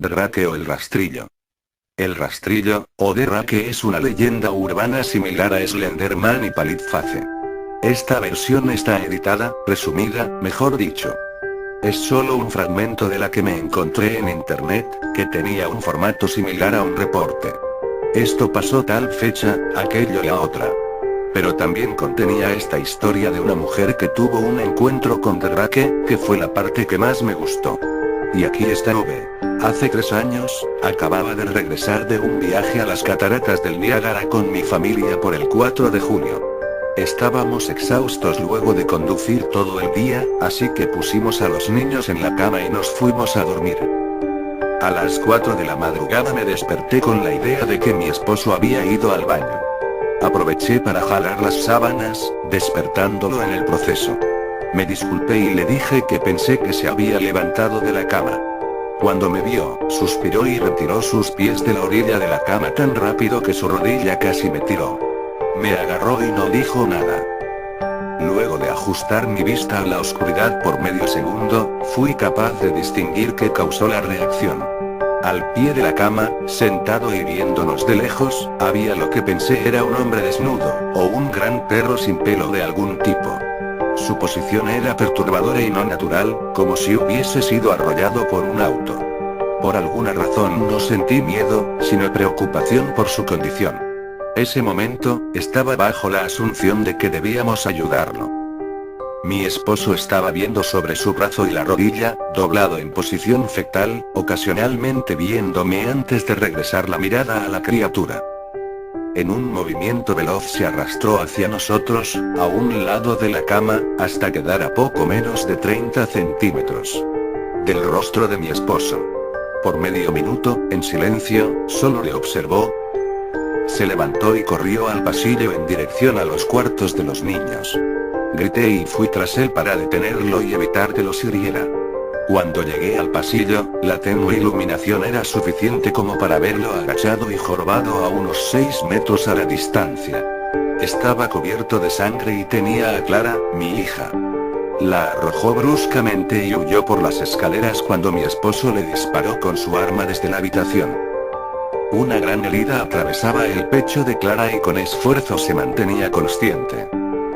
Drake o el rastrillo. El rastrillo, o Drake, es una leyenda urbana similar a Slenderman y Palitface. Esta versión está editada, resumida, mejor dicho. Es solo un fragmento de la que me encontré en internet, que tenía un formato similar a un reporte. Esto pasó tal fecha, aquello y la otra. Pero también contenía esta historia de una mujer que tuvo un encuentro con Drake, que fue la parte que más me gustó. Y aquí está V. Hace 3 años, acababa de regresar de un viaje a las cataratas del Niágara con mi familia por el 4 de julio. Estábamos exhaustos luego de conducir todo el día, así que pusimos a los niños en la cama y nos fuimos a dormir. A las 4 de la madrugada me desperté con la idea de que mi esposo había ido al baño. Aproveché para jalar las sábanas, despertándolo en el proceso. Me disculpé y le dije que pensé que se había levantado de la cama. Cuando me vio, suspiró y retiró sus pies de la orilla de la cama tan rápido que su rodilla casi me tiró. Me agarró y no dijo nada. Luego de ajustar mi vista a la oscuridad por medio segundo, fui capaz de distinguir qué causó la reacción. Al pie de la cama, sentado y viéndonos de lejos, había lo que pensé era un hombre desnudo, o un gran perro sin pelo de algún tipo. Su posición era perturbadora y no natural, como si hubiese sido arrollado por un auto. Por alguna razón no sentí miedo, sino preocupación por su condición. Ese momento, estaba bajo la asunción de que debíamos ayudarlo. Mi esposo estaba viendo sobre su brazo y la rodilla, doblado en posición fetal, ocasionalmente viéndome antes de regresar la mirada a la criatura. En un movimiento veloz se arrastró hacia nosotros, a un lado de la cama, hasta quedar a poco menos de 30 centímetros del rostro de mi esposo. Por medio minuto, en silencio, solo le observó. Se levantó y corrió al pasillo en dirección a los cuartos de los niños. Grité y fui tras él para detenerlo y evitar que los hiriera. Cuando llegué al pasillo, la tenue iluminación era suficiente como para verlo agachado y jorobado a unos 6 metros a la distancia. Estaba cubierto de sangre y tenía a Clara, mi hija. La arrojó bruscamente y huyó por las escaleras cuando mi esposo le disparó con su arma desde la habitación. Una gran herida atravesaba el pecho de Clara y con esfuerzo se mantenía consciente.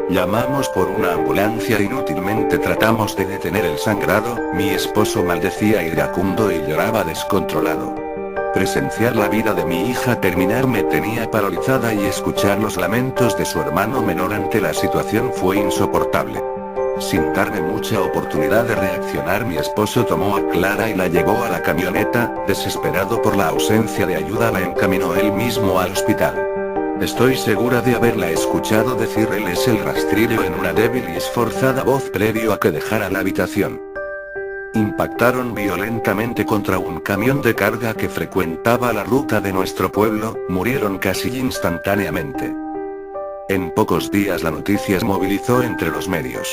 Llamamos por una ambulancia, inútilmente tratamos de detener el sangrado, mi esposo maldecía iracundo y lloraba descontrolado. Presenciar la vida de mi hija terminar me tenía paralizada y escuchar los lamentos de su hermano menor ante la situación fue insoportable. Sin darme mucha oportunidad de reaccionar, mi esposo tomó a Clara y la llevó a la camioneta, desesperado por la ausencia de ayuda la encaminó él mismo al hospital. Estoy segura de haberla escuchado decir él es el rastrillo en una débil y esforzada voz previo a que dejara la habitación. Impactaron violentamente contra un camión de carga que frecuentaba la ruta de nuestro pueblo, murieron casi instantáneamente. En pocos días la noticia se movilizó entre los medios.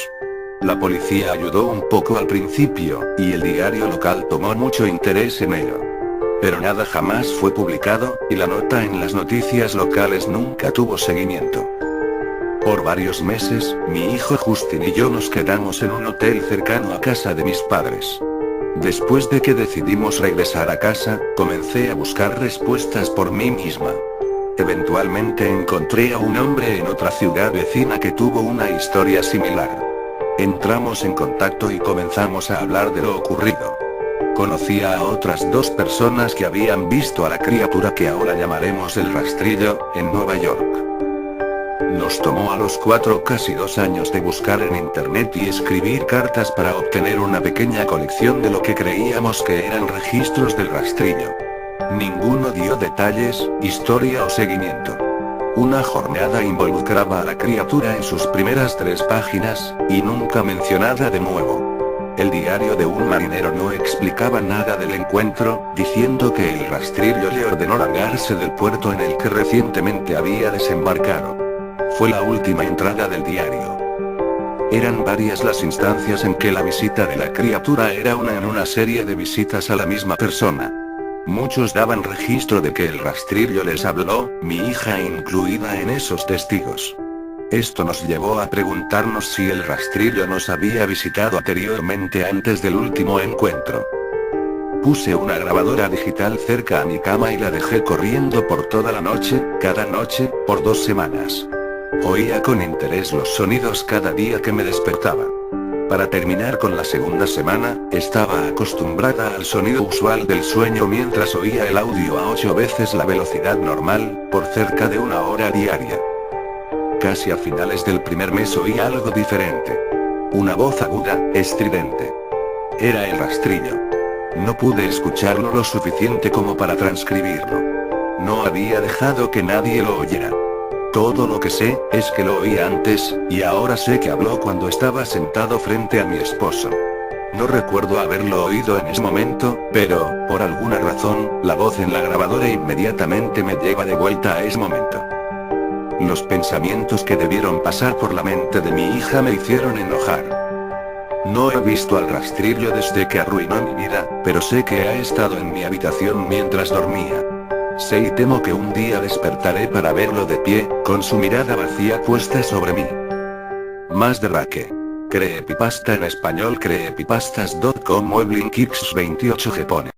La policía ayudó un poco al principio, y el diario local tomó mucho interés en ello. Pero nada jamás fue publicado, y la nota en las noticias locales nunca tuvo seguimiento. Por varios meses, mi hijo Justin y yo nos quedamos en un hotel cercano a casa de mis padres. Después de que decidimos regresar a casa, comencé a buscar respuestas por mí misma. Eventualmente encontré a un hombre en otra ciudad vecina que tuvo una historia similar. Entramos en contacto y comenzamos a hablar de lo ocurrido. Conocía a otras 2 personas que habían visto a la criatura que ahora llamaremos el rastrillo, en Nueva York. Nos tomó a los 4 casi 2 años de buscar en internet y escribir cartas para obtener una pequeña colección de lo que creíamos que eran registros del rastrillo. Ninguno dio detalles, historia o seguimiento. Una jornada involucraba a la criatura en sus primeras 3 páginas, y nunca mencionada de nuevo. El diario de un marinero no explicaba nada del encuentro, diciendo que el rastrillo le ordenó largarse del puerto en el que recientemente había desembarcado. Fue la última entrada del diario. Eran varias las instancias en que la visita de la criatura era una en una serie de visitas a la misma persona. Muchos daban registro de que el rastrillo les habló, mi hija incluida en esos testigos. Esto nos llevó a preguntarnos si el rastrillo nos había visitado anteriormente antes del último encuentro. Puse una grabadora digital cerca a mi cama y la dejé corriendo por toda la noche, cada noche, por 2 semanas. Oía con interés los sonidos cada día que me despertaba. Para terminar con la segunda semana, estaba acostumbrada al sonido usual del sueño mientras oía el audio a 8 veces la velocidad normal, por cerca de 1 hora diaria. Casi a finales del primer mes oí algo diferente. Una voz aguda, estridente. Era el rastrillo. No pude escucharlo lo suficiente como para transcribirlo. No había dejado que nadie lo oyera. Todo lo que sé, es que lo oí antes, y ahora sé que habló cuando estaba sentado frente a mi esposo. No recuerdo haberlo oído en ese momento, pero, por alguna razón, la voz en la grabadora inmediatamente me lleva de vuelta a ese momento. Los pensamientos que debieron pasar por la mente de mi hija me hicieron enojar. No he visto al rastrillo desde que arruinó mi vida, pero sé que ha estado en mi habitación mientras dormía. Sé y temo que un día despertaré para verlo de pie, con su mirada vacía puesta sobre mí. Más de Rake. Creepypasta en español creepypastas.com Muebling Kicks 28 Japón.